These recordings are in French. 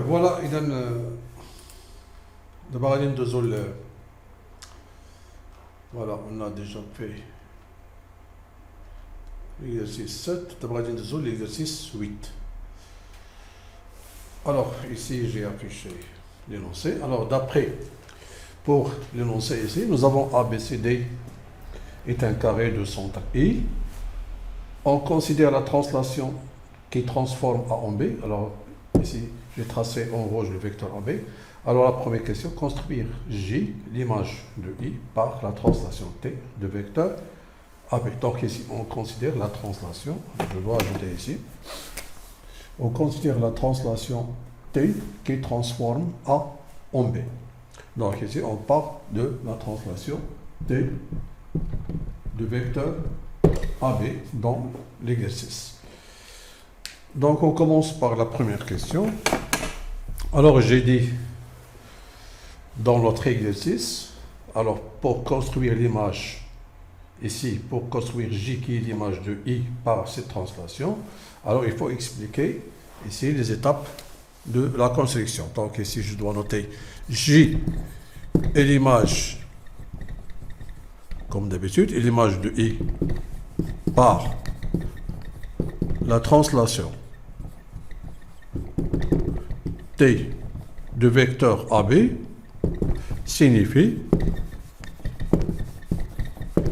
Voilà, إذا d'abord غادي ندوزو voilà, on a déjà fait l'exercice 7, d'abord غادي ندوزو l'exercice 8. Alors, ici j'ai affiché l'énoncé. Alors, pour l'énoncé ici, nous avons ABCD est un carré de centre I. On considère la translation qui transforme A en B. Alors, ici, j'ai tracé en rouge le vecteur AB. Alors, la première question, construire J, l'image de I, par la translation T de vecteur AB. Donc, ici, on considère la translation. Je dois ajouter ici. On considère la translation T qui transforme A en B. Donc, ici, on part de la translation T de vecteur AB dans l'exercice. Donc, on commence par la première question. Alors, j'ai dit dans notre exercice, alors pour construire l'image, ici, pour construire J qui est l'image de I par cette translation, alors il faut expliquer ici les étapes de la construction. Donc, ici, je dois noter J est l'image, comme d'habitude, est l'image de I par la translation T de vecteur AB signifie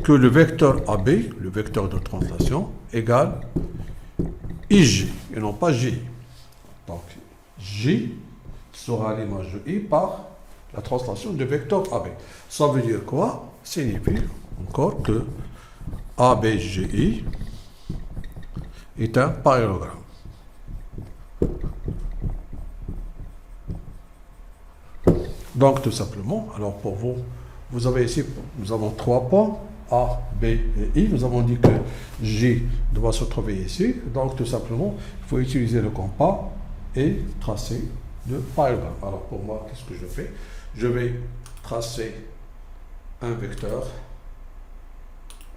que le vecteur AB, le vecteur de translation, égale IJ et non pas J. Donc, J sera l'image de I par la translation de vecteur AB. Ça veut dire quoi? Signifie encore que ABGI est un parallélogramme. Donc, tout simplement, alors pour vous, vous avez ici, nous avons 3 points, A, B et I. Nous avons dit que J doit se trouver ici. Donc, tout simplement, il faut utiliser le compas et tracer le parallélogramme. Alors, pour moi, qu'est-ce que je fais? Je vais tracer un vecteur,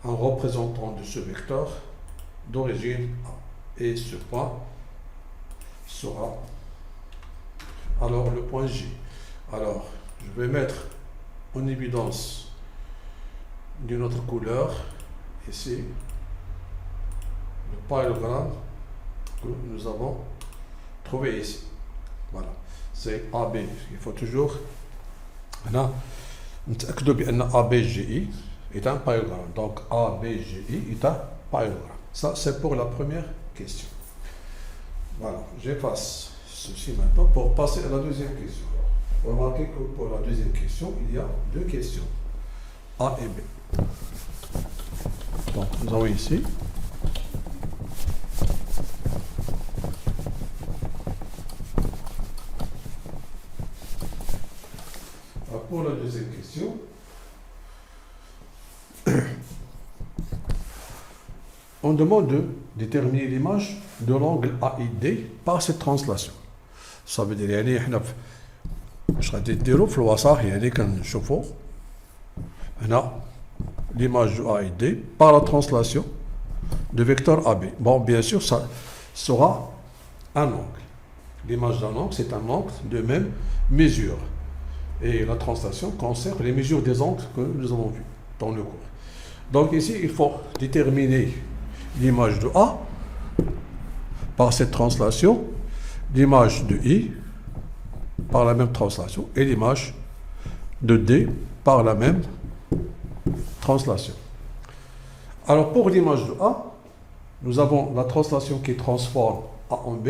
un représentant de ce vecteur d'origine A. Et ce point sera alors le point J. Alors, je vais mettre en évidence d'une autre couleur ici le parallélogramme que nous avons trouvé ici. Voilà, c'est AB. Il faut toujours نتأكدوا بأن ABGI est un parallélogramme. Donc ABGI est un parallélogramme. Ça, c'est pour la première question. Voilà, j'efface ceci maintenant pour passer à la deuxième question. Remarquez que pour la deuxième question, il y a 2 questions, A et B. Donc, nous avons ici pour la deuxième question, on demande de déterminer l'image de l'angle AID par cette translation. Ça veut dire يعني احنا اش غادي نديرو في الوسط يعني كنشوفوا هنا l'image de AID par la translation de vecteur AB. Bon, bien sûr, ça sera un angle. L'image d'un angle, c'est un angle de même mesure. Et la translation concerne les mesures des angles que nous avons vus dans le cours. Donc ici, il faut déterminer l'image de A par cette translation, l'image de I par la même translation et l'image de D par la même translation. Alors pour l'image de A, nous avons la translation qui transforme A en B.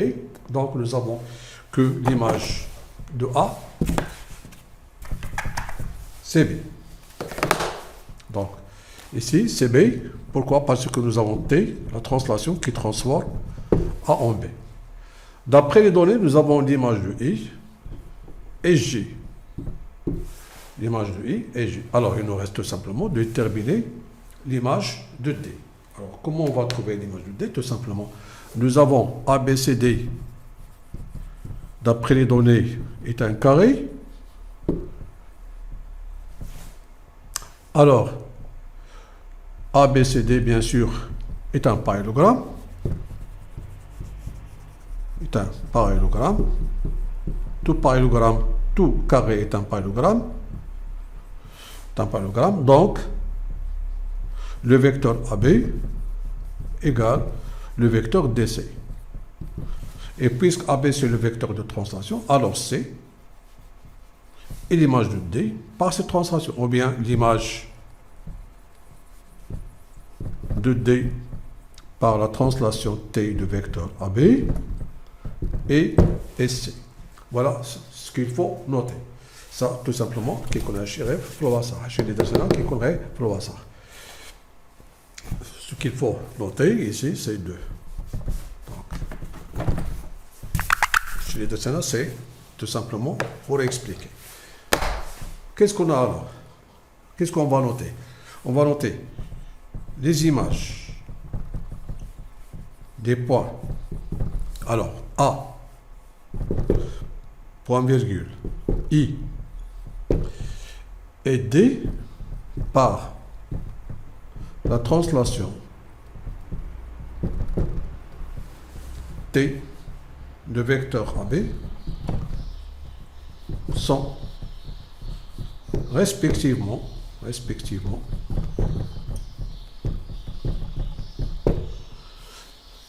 Donc nous avons que l'image de A, c'est B. Donc ici c'est B. Pourquoi? Parce que nous avons T, la translation qui transforme A en B. D'après les données, nous avons l'image de I et J. L'image de I et J. Alors, il nous reste tout simplement de déterminer l'image de D. Alors, comment on va trouver l'image de D? Tout simplement, nous avons ABCD, d'après les données, est un carré. Alors, ABCD, bien sûr, est un parallélogramme. Est un parallélogramme. tout parallélogramme, tout carré est un parallélogramme. Donc, le vecteur AB égale le vecteur DC. Et puisque AB c'est le vecteur de translation, alors C est l'image de D par cette translation, ou bien l'image de D par la translation T de vecteur AB et SC. Voilà ce qu'il faut noter. Ça, tout simplement, qui connaît Chiref, Provassa. Chez les dessinants, qui connaît Provassa. Ce qu'il faut noter ici, c'est 2. Donc, chez les dessinants, c'est tout simplement pour expliquer. Qu'est-ce qu'on a alors? Qu'est-ce qu'on va noter? On va noter les images des points. Alors, A, point virgule, I et D par la translation T de vecteur AB sont respectivement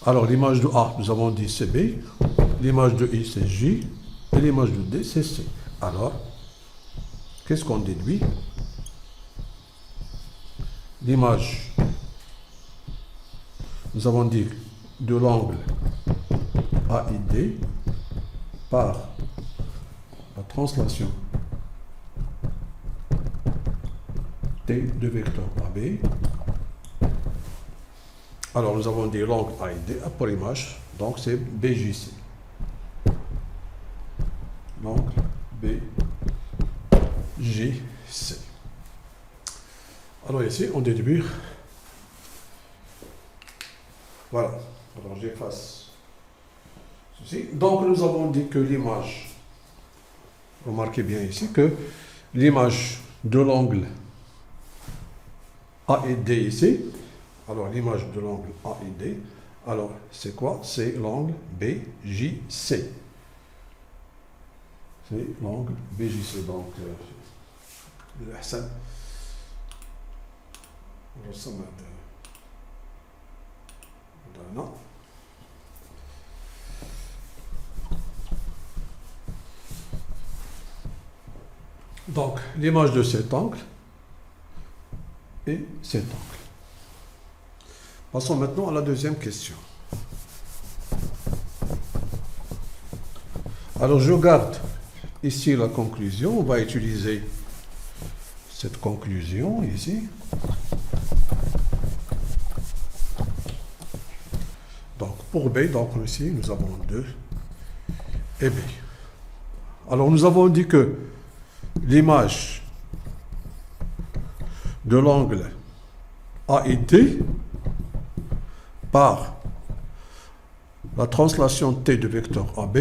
alors l'image de A, nous avons dit c'est B, l'image de I c'est J et l'image de D c'est C. Alors, qu'est-ce qu'on déduit? L'image, nous avons dit de l'angle AID par la translation T de vecteur AB. Alors nous avons dit l'angle AID pour image, donc c'est BJC. L'angle BJC. Alors ici, on déduit. Voilà. Alors j'efface ceci. Donc nous avons dit que l'image, remarquez bien ici que l'image de l'angle AID ici, alors l'image de l'angle AID, alors c'est quoi? C'est l'angle BJC. C'est l'angle BJC. Donc, non. Donc, l'image de cet angle et cet angle. Passons maintenant à la deuxième question. Alors, je garde ici la conclusion. On va utiliser cette conclusion ici. Donc, pour B, donc ici, nous avons 2 et B. Alors, nous avons dit que l'image de l'angle AID par la translation T de vecteur AB,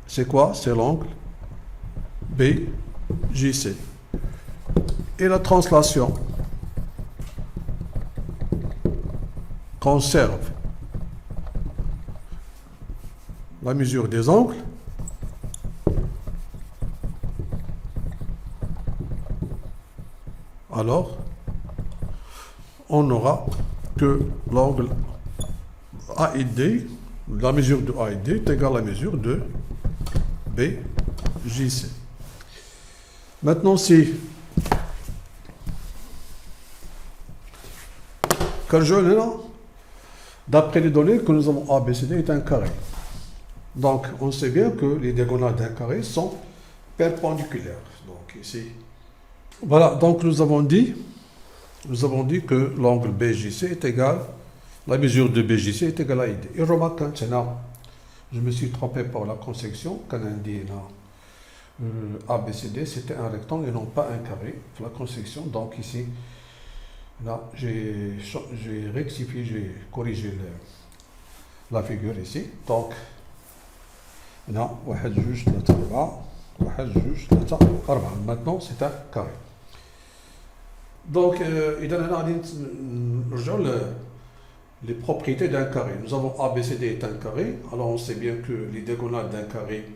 c'est quoi? C'est l'angle BJC. Et la translation conserve la mesure des angles alors on n'aura que l'angle AID, la mesure de AID est égale à la mesure de BJC. Maintenant, si d'après les données que nous avons ABCD est un carré. Donc, on sait bien que les diagonales d'un carré sont perpendiculaires. Donc, ici, voilà. Donc, nous avons dit que l'angle BJC est égal, la mesure de BJC est égale à ID. Et remarque, je me suis trompé par la conception, quand on dit ABCD, c'était un rectangle et non pas un carré. La conception, donc ici, là, j'ai rectifié, j'ai corrigé la figure ici. Donc, là, maintenant, c'est un carré. Donc, les propriétés d'un carré. Nous avons ABCD est un carré, alors on sait bien que les diagonales d'un carré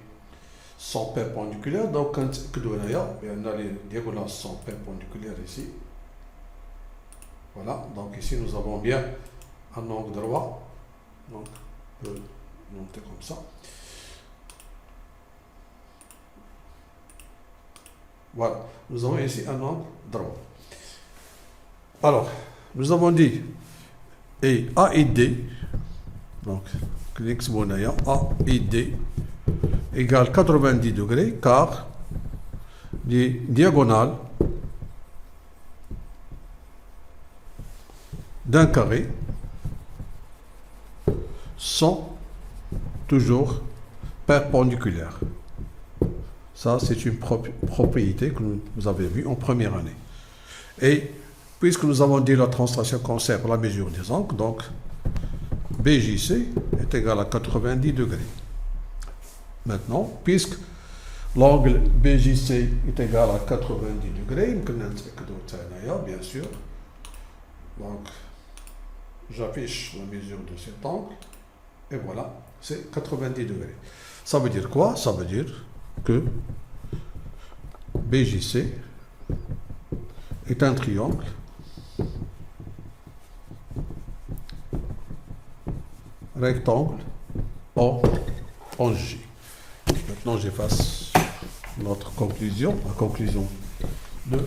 sont perpendiculaires, donc quand on a les diagonales sont perpendiculaires ici. Voilà, donc ici nous avons bien un angle droit, donc on peut monter comme ça. Voilà, nous avons ici un angle droit. Alors, nous avons dit et A et D, donc A et D égale 90 degrés, car les diagonales d'un carré sont toujours perpendiculaires. Ça, c'est une propriété que vous avez vue en première année. Et puisque nous avons dit la translation concerne la mesure des angles, donc BJC est égal à 90 degrés. Maintenant, puisque l'angle BJC est égal à 90 degrés, bien sûr, donc j'affiche la mesure de cet angle, et voilà, c'est 90 degrés. Ça veut dire quoi? Ça veut dire que BJC est un triangle rectangle en J. Maintenant, j'efface notre conclusion, la conclusion de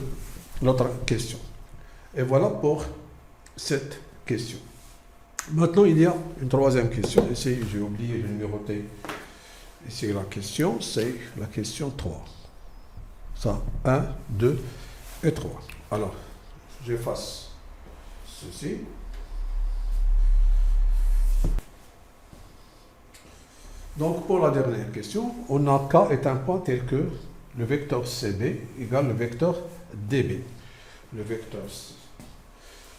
notre question. Et voilà pour cette question. Maintenant, il y a une troisième question. Ici, j'ai oublié de numéroter. Ici, la question, c'est la question 3. Ça, 1, 2 et 3. Alors, j'efface ceci. Donc, pour la dernière question, on a K est un point tel que le vecteur CB égale le vecteur DB. Le vecteur C.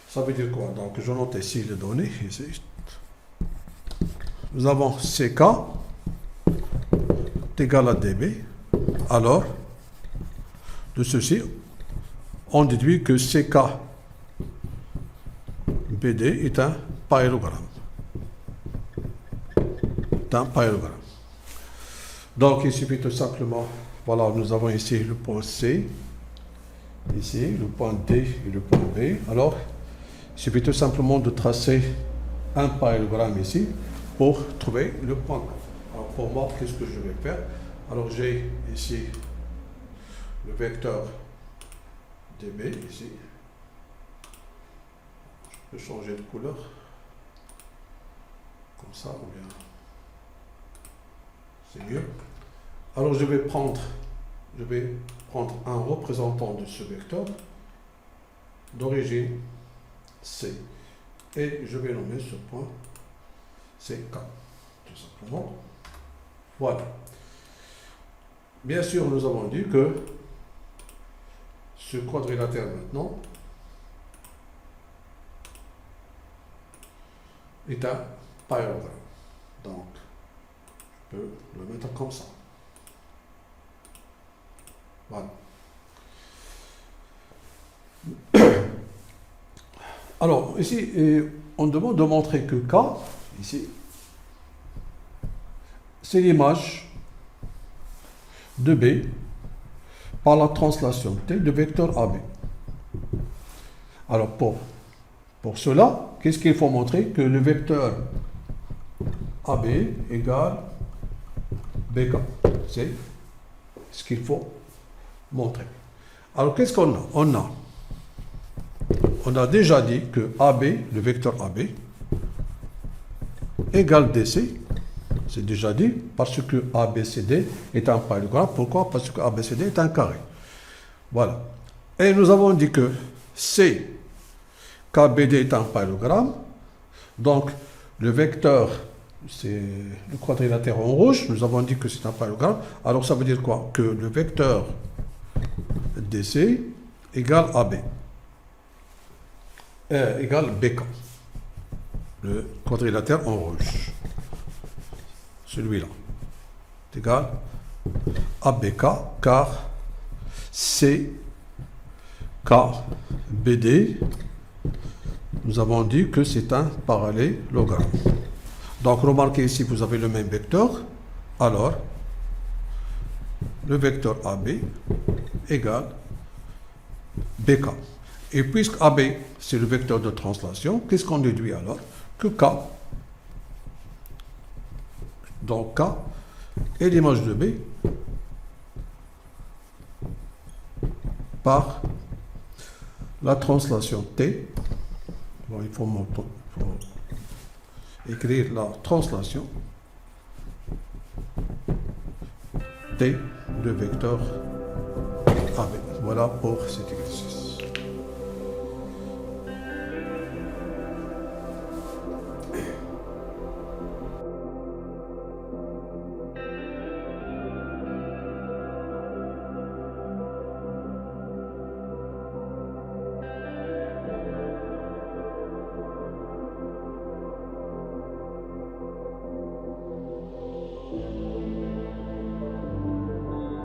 Ça veut dire quoi? Donc, je note ici les données. Ici. Nous avons CK est égal à DB. Alors, de ceci, on déduit que CK BD est un parallélogramme. Donc, il suffit tout simplement, voilà, nous avons ici le point C, ici le point D et le point B. Alors, il suffit tout simplement de tracer un parallélogramme ici pour trouver le point. Alors, pour moi, qu'est-ce que je vais faire? Alors, j'ai ici le vecteur DB, ici. Je peux changer de couleur, comme ça, ou bien... c'est mieux. Alors je vais prendre un représentant de ce vecteur d'origine C et je vais nommer ce point CK, tout simplement. Voilà. Bien sûr, nous avons dit que ce quadrilatère maintenant est un parallélogramme. Donc, je peux le mettre comme ça. Voilà. Alors, ici, on demande de montrer que K, ici, c'est l'image de B par la translation T de vecteur AB. Alors, pour cela, qu'est-ce qu'il faut montrer? Que le vecteur AB égale BK. C'est ce qu'il faut montrer. Alors, qu'est-ce qu'on a? On a déjà dit que AB, le vecteur AB, égale DC. C'est déjà dit parce que ABCD est un parallélogramme. Pourquoi? Parce que ABCD est un carré. Voilà. Et nous avons dit que KBD est un parallélogramme. Donc, le vecteur, c'est le quadrilatère en rouge. Nous avons dit que c'est un parallélogramme. Alors, ça veut dire quoi? Que le vecteur DC égale AB. Égale BK. Le quadrilatère en rouge. Celui-là. C'est égal à BK, car CKBD nous avons dit que c'est un parallélogramme. Donc remarquez ici, vous avez le même vecteur. Alors, le vecteur AB égale BK. Et puisque AB, c'est le vecteur de translation, qu'est-ce qu'on déduit alors? Que K, donc K est l'image de B par la translation T. Bon, il faut écrire la translation T de vecteur AB. Voilà pour cet exercice.